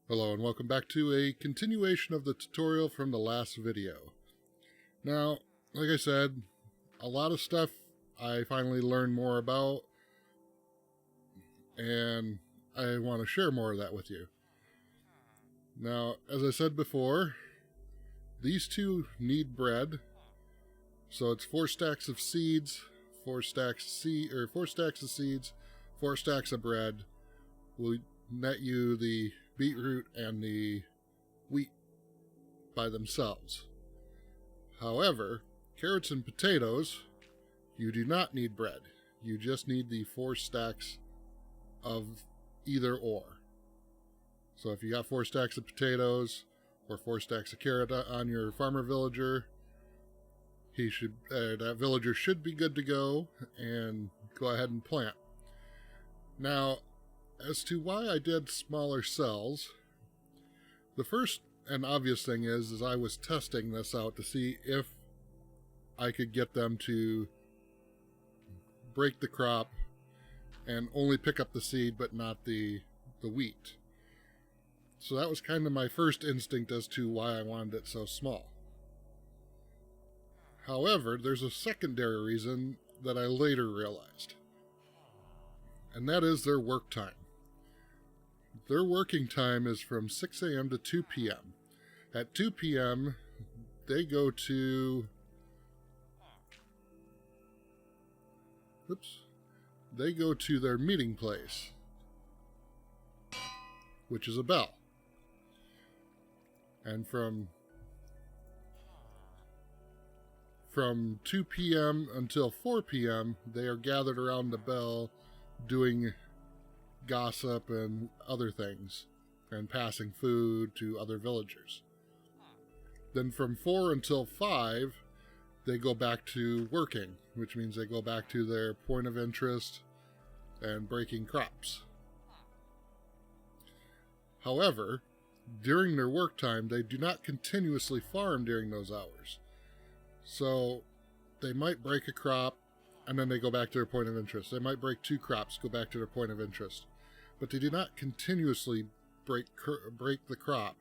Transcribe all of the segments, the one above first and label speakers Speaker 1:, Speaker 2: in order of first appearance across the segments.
Speaker 1: Hello and welcome back to a continuation of the tutorial from the last video. Now, like I said, a lot of stuff I finally learned more about, and I want to share more of that with you. Now, as I said before, these two need bread, so it's 4 stacks of seeds, 4 stacks of seeds, 4 stacks of bread will net you the beetroot and the wheat by themselves. However, carrots and potatoes, you do not need bread. You just need the 4 stacks of either or. So if you got 4 stacks of potatoes or 4 stacks of carrot on your farmer villager, that villager should be good to go and go ahead and plant. Now, as to why I did smaller cells, the first and obvious thing is I was testing this out to see if I could get them to break the crop and only pick up the seed but not the wheat. So that was kind of my first instinct as to why I wanted it so small. However, there's a secondary reason that I later realized, and that is their work time. Their working time is from 6 a.m. to 2 p.m. At 2 p.m., they go to their meeting place, which is a bell. And from 2 p.m. until 4 p.m., they are gathered around the bell doing gossip and other things, and passing food to other villagers. Then from 4 until 5, they go back to working, which means they go back to their point of interest and breaking crops. However, during their work time, they do not continuously farm during those hours. So they might break a crop and then they go back to their point of interest. They might break 2 crops, go back to their point of interest. But they do not continuously break the crop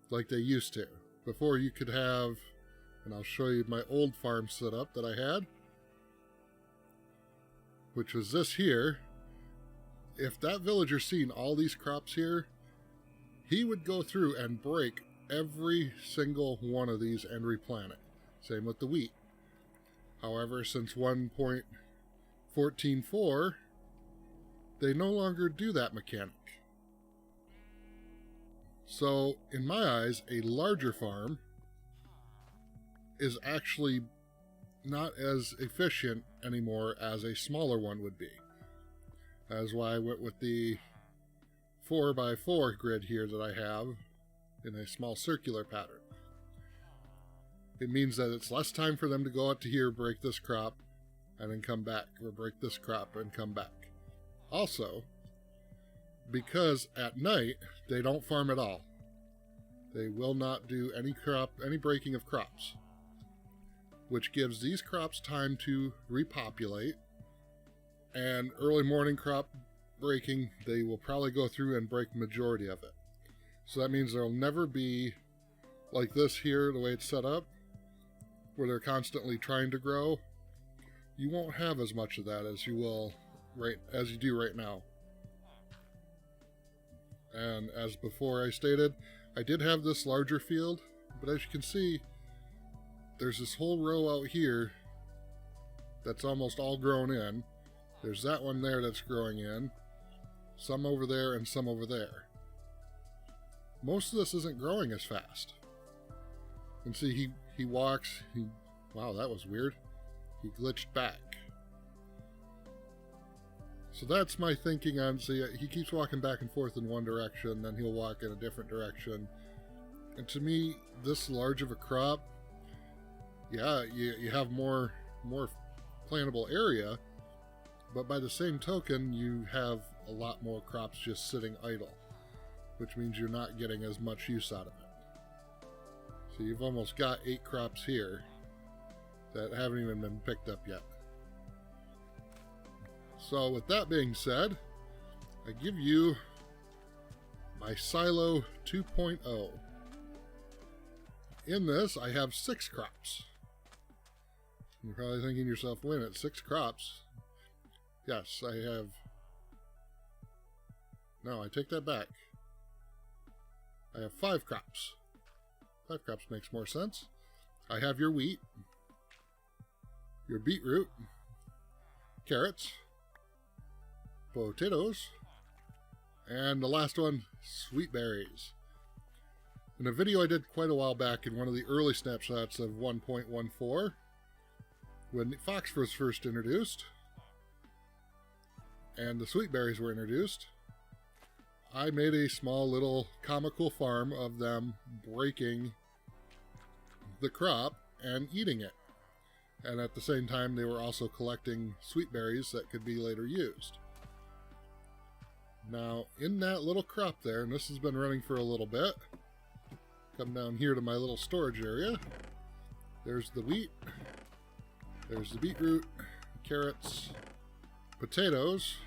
Speaker 1: like they used to. Before, you could have, and I'll show you my old farm setup that I had, which was this here. If that villager seen all these crops here, he would go through and break every single one of these and replant it. Same with the wheat. However, since 1.14.4, they no longer do that mechanic. So, in my eyes, a larger farm is actually not as efficient anymore as a smaller one would be. That's why I went with the 4x4 grid here that I have in a small circular pattern. It means that it's less time for them to go out to here, break this crop, and then come back, or break this crop and come back. Also, because at night, they don't farm at all. They will not do any breaking of crops, which gives these crops time to repopulate, and early morning crop breaking, they will probably go through and break the majority of it. So that means there will never be like this here, the way it's set up, where they're constantly trying to grow. You won't have as much of that as you do right now. And as before I stated, I did have this larger field, but as you can see, there's this whole row out here that's almost all grown in. There's that one there that's growing in, some over there and some over there. Most of this isn't growing as fast. And see, he walks, wow, that was weird. He glitched back. So that's my thinking on, see, he keeps walking back and forth in one direction, then he'll walk in a different direction. And to me, this large of a crop, yeah, you have more plantable area, but by the same token, you have a lot more crops just sitting idle, which means you're not getting as much use out of it. So you've almost got 8 crops here that haven't even been picked up yet. So with that being said, I give you my silo 2.0. In this, I have 6 crops. You're probably thinking to yourself, wait a minute, 6 crops? Yes, I have... No, I take that back. I have 5 crops. 5 crops makes more sense. I have your wheat, your beetroot, carrots, potatoes, and the last one, sweet berries. In a video I did quite a while back in one of the early snapshots of 1.14, when Fox was first introduced, and the sweet berries were introduced, I made a small little comical farm of them breaking the crop and eating it. And at the same time, they were also collecting sweet berries that could be later used. Now, in that little crop there, and this has been running for a little bit, come down here to my little storage area. There's the wheat, there's the beetroot, carrots, potatoes,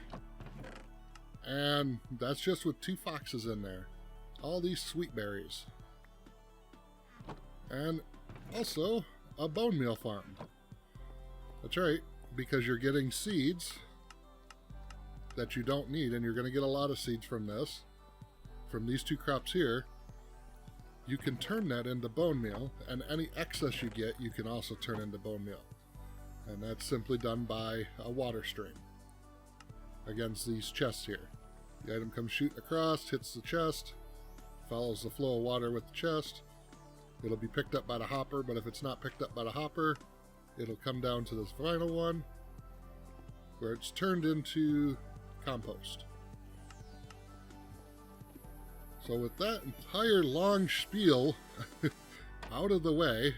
Speaker 1: and that's just with 2 foxes in there. All these sweet berries. And also a bone meal farm. That's right, because you're getting seeds that you don't need, and you're going to get a lot of seeds from this, from these 2 crops here. You can turn that into bone meal, and any excess you get, you can also turn into bone meal. And that's simply done by a water stream against these chests here. The item comes shooting across, hits the chest, follows the flow of water with the chest. It'll be picked up by the hopper, but if it's not picked up by the hopper, it'll come down to this final one, where it's turned into compost. So with that entire long spiel out of the way,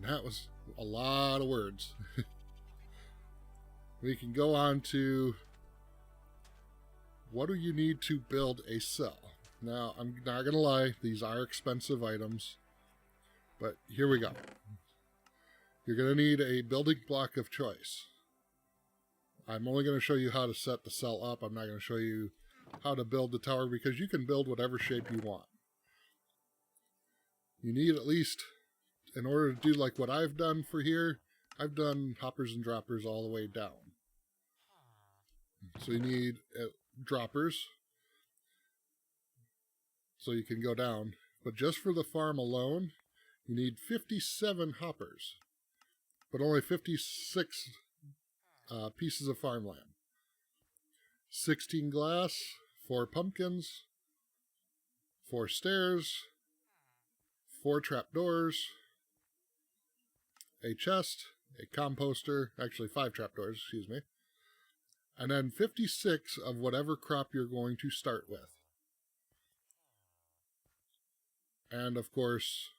Speaker 1: that was a lot of words. We can go on to what do you need to build a cell. Now, I'm not going to lie, these are expensive items, but here we go. You're going to need a building block of choice. I'm only going to show you how to set the cell up. I'm not going to show you how to build the tower, because you can build whatever shape you want. You need at least, in order to do like what I've done for here, I've done hoppers and droppers all the way down. So you need droppers, so you can go down. But just for the farm alone, you need 57 hoppers, but only 56 pieces of farmland. 16 glass, 4 pumpkins, 4 stairs, 4 trapdoors, a chest, a composter, actually 5 trapdoors, excuse me, and then 56 of whatever crop you're going to start with. And of course,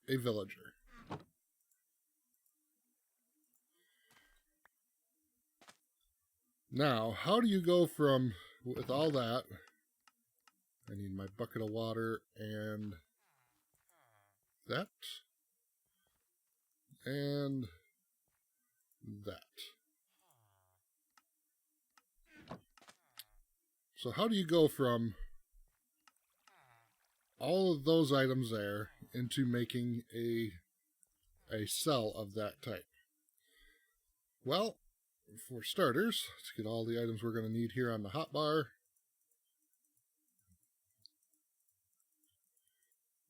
Speaker 1: a villager. Now, how do you go from, with all that, I need my bucket of water and that, and that. So how do you go from all of those items there into making a cell of that type? Well, for starters, let's get all the items we're going to need here on the hotbar.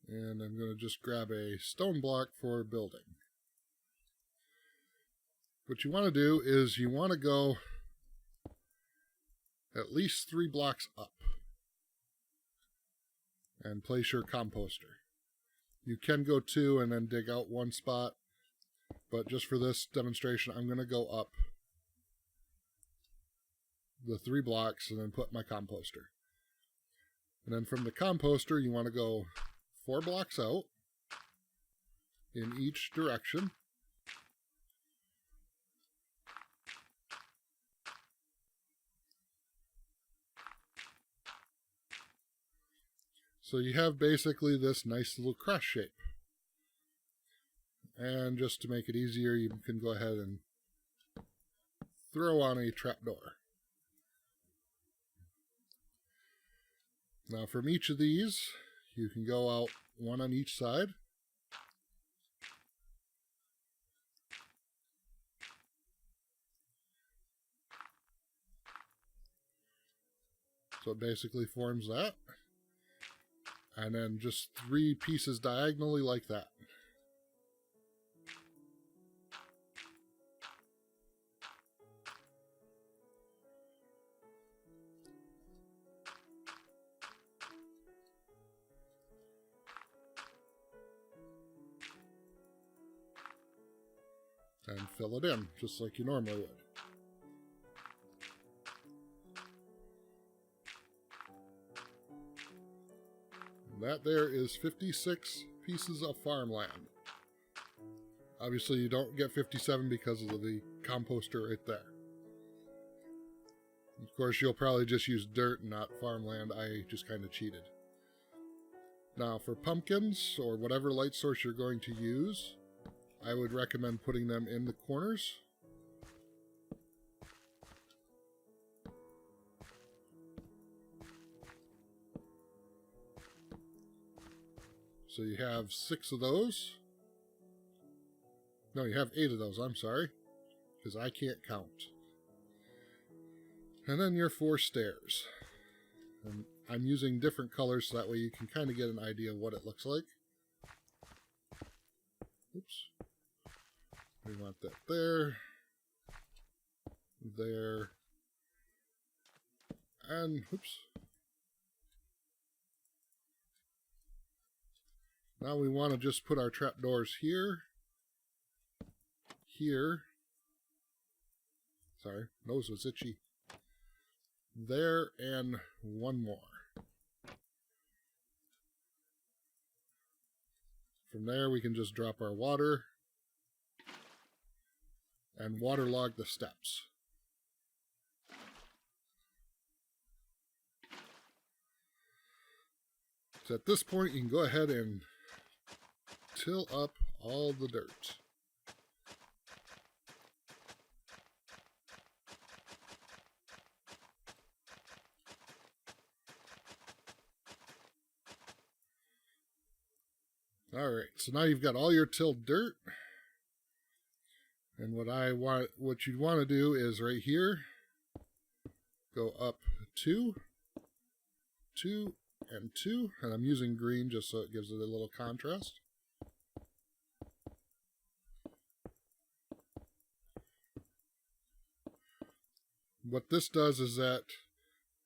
Speaker 1: And I'm going to just grab a stone block for building. What you want to do is you want to go at least 3 blocks up and place your composter. You can go 2 and then dig out 1 spot, but just for this demonstration, I'm going to go up the 3 blocks and then put my composter. And then from the composter, you want to go 4 blocks out in each direction. So you have basically this nice little cross shape. And just to make it easier, you can go ahead and throw on a trapdoor. Now from each of these, you can go out one on each side. So it basically forms that. And then just 3 pieces diagonally like that. And fill it in, just like you normally would. And that there is 56 pieces of farmland. Obviously you don't get 57 because of the composter right there. Of course you'll probably just use dirt and not farmland. I just kind of cheated. Now for pumpkins, or whatever light source you're going to use, I would recommend putting them in the corners. So you have 6 of those. No, you have 8 of those, I'm sorry, because I can't count. And then your 4 stairs. And I'm using different colors so that way you can kind of get an idea of what it looks like. Oops. We want that there, there, and oops. Now we want to just put our trapdoors here, here. Sorry, nose was itchy. There, and one more. From there we can just drop our water and waterlog the steps. So at this point you can go ahead and till up all the dirt. Alright, so now you've got all your tilled dirt. And what you want to do is right here, go up 2, 2, and 2, and I'm using green just so it gives it a little contrast. What this does is that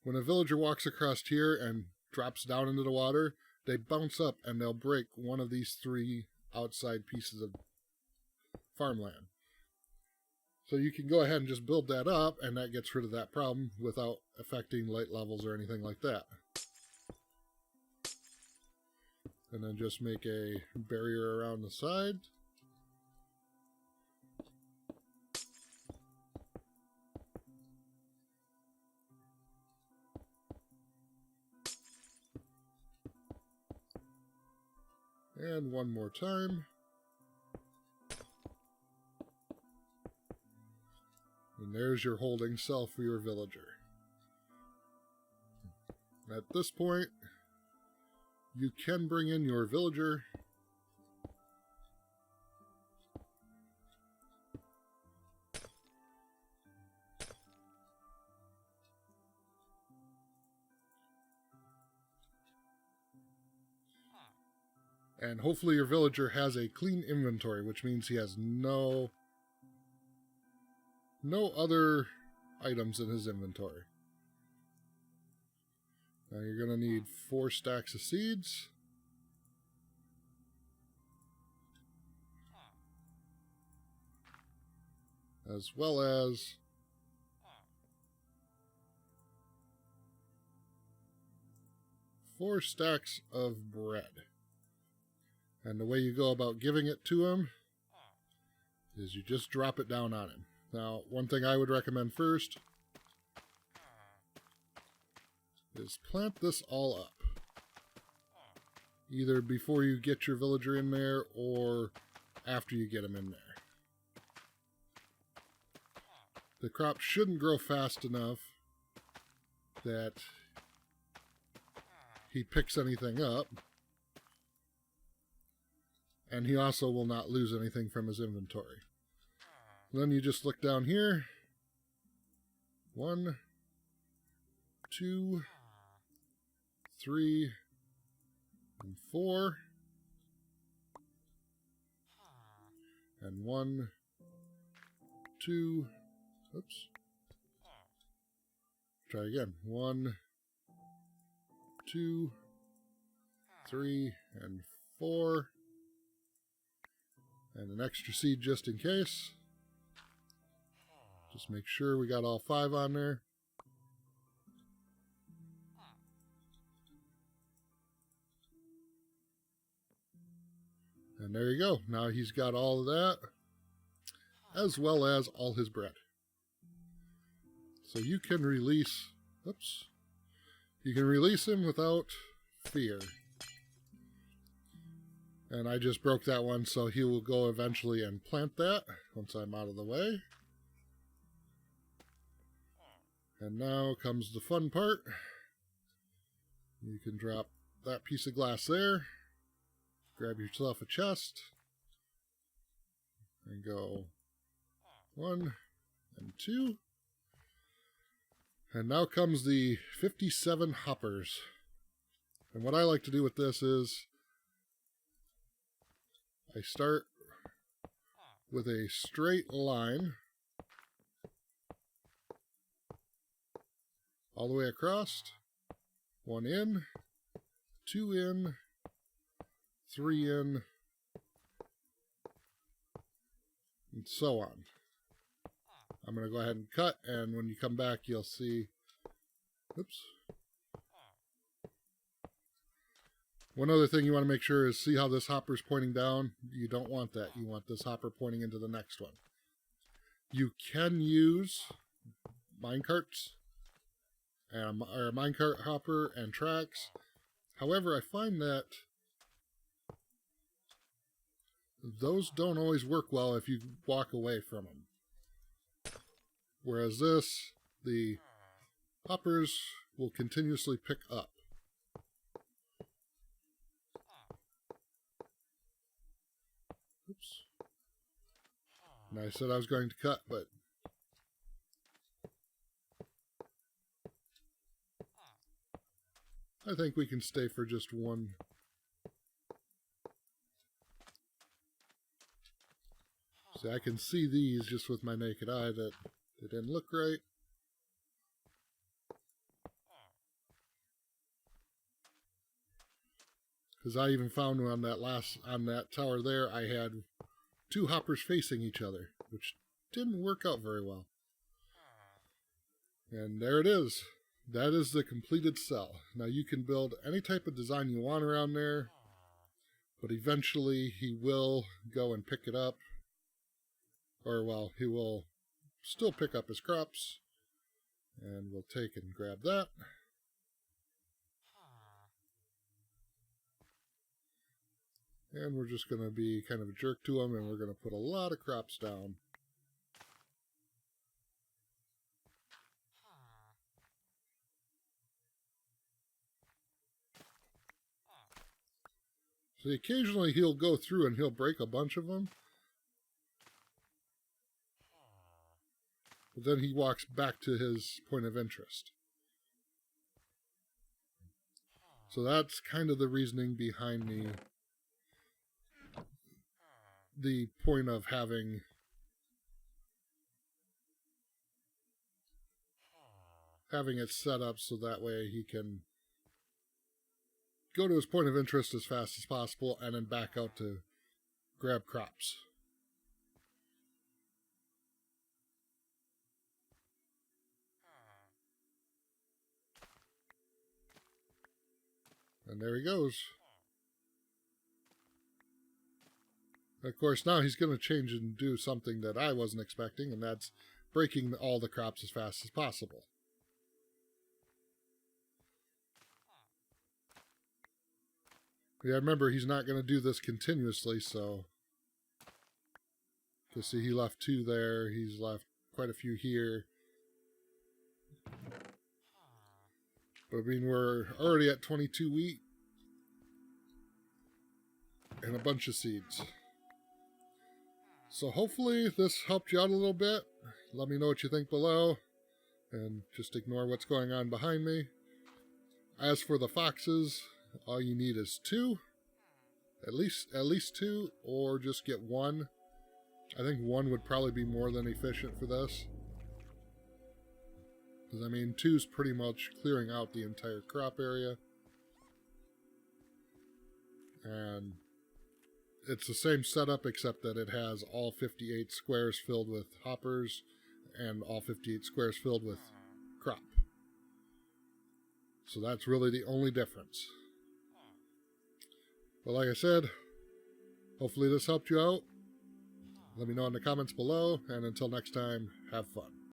Speaker 1: when a villager walks across here and drops down into the water, they bounce up and they'll break one of these 3 outside pieces of farmland. So you can go ahead and just build that up, and that gets rid of that problem without affecting light levels or anything like that. And then just make a barrier around the side. And one more time. And there's your holding cell for your villager. At this point, you can bring in your villager. And hopefully your villager has a clean inventory, which means he has no other items in his inventory. Now you're going to need 4 stacks of seeds. As well as 4 stacks of bread. And the way you go about giving it to him is you just drop it down on him. Now, one thing I would recommend first is plant this all up. Either before you get your villager in there or after you get him in there. the crop shouldn't grow fast enough that he picks anything up. And he also will not lose anything from his inventory. Then you just look down here. 1, 2, 3, and 4. And 1, 2, oops. Try again. 1, 2, 3, and 4. And an extra seed just in case. Just make sure we got all 5 on there. And there you go. Now he's got all of that, as well as all his bread. So you can release, oops, you can release him without fear. And I just broke that one, so he will go eventually and plant that once I'm out of the way. And now comes the fun part. You can drop that piece of glass there. Grab yourself a chest. And go 1 and 2. And now comes the 57 hoppers. And what I like to do with this is I start with a straight line all the way across. 1 in, 2 in, 3 in, and so on. I'm going to go ahead and cut, and when you come back, you'll see, oops. One other thing you want to make sure is see how this hopper's pointing down? You don't want that. You want this hopper pointing into the next one. You can use minecarts, or minecart hopper and tracks. However, I find that those don't always work well if you walk away from them. Whereas this, the hoppers will continuously pick up. Oops. And I said I was going to cut, but I think we can stay for just one. See, I can see these just with my naked eye that they didn't look right. Because I even found on that tower there, I had 2 hoppers facing each other, which didn't work out very well. And there it is. That is the completed cell. Now you can build any type of design you want around there, but eventually he will go and pick it up. Or, well, he will still pick up his crops, and we'll take and grab that. And we're just going to be kind of a jerk to him, and we're going to put a lot of crops down. So occasionally he'll go through and he'll break a bunch of them. But then he walks back to his point of interest. So that's kind of the reasoning behind the point of having it set up so that way he can go to his point of interest as fast as possible and then back out to grab crops. And there he goes. Of course, now he's going to change and do something that I wasn't expecting, and that's breaking all the crops as fast as possible. Yeah, remember, he's not going to do this continuously, so... You see, he left 2 there. He's left quite a few here. But I mean, we're already at 22 wheat and a bunch of seeds. So hopefully this helped you out a little bit. Let me know what you think below, and just ignore what's going on behind me. As for the foxes, all you need is 2. At least 2, or just get 1. I think 1 would probably be more than efficient for this. Because, I mean, 2's pretty much clearing out the entire crop area. And it's the same setup, except that it has all 58 squares filled with hoppers and all 58 squares filled with crop. So that's really the only difference. But like I said, hopefully this helped you out. Let me know in the comments below, and until next time, have fun.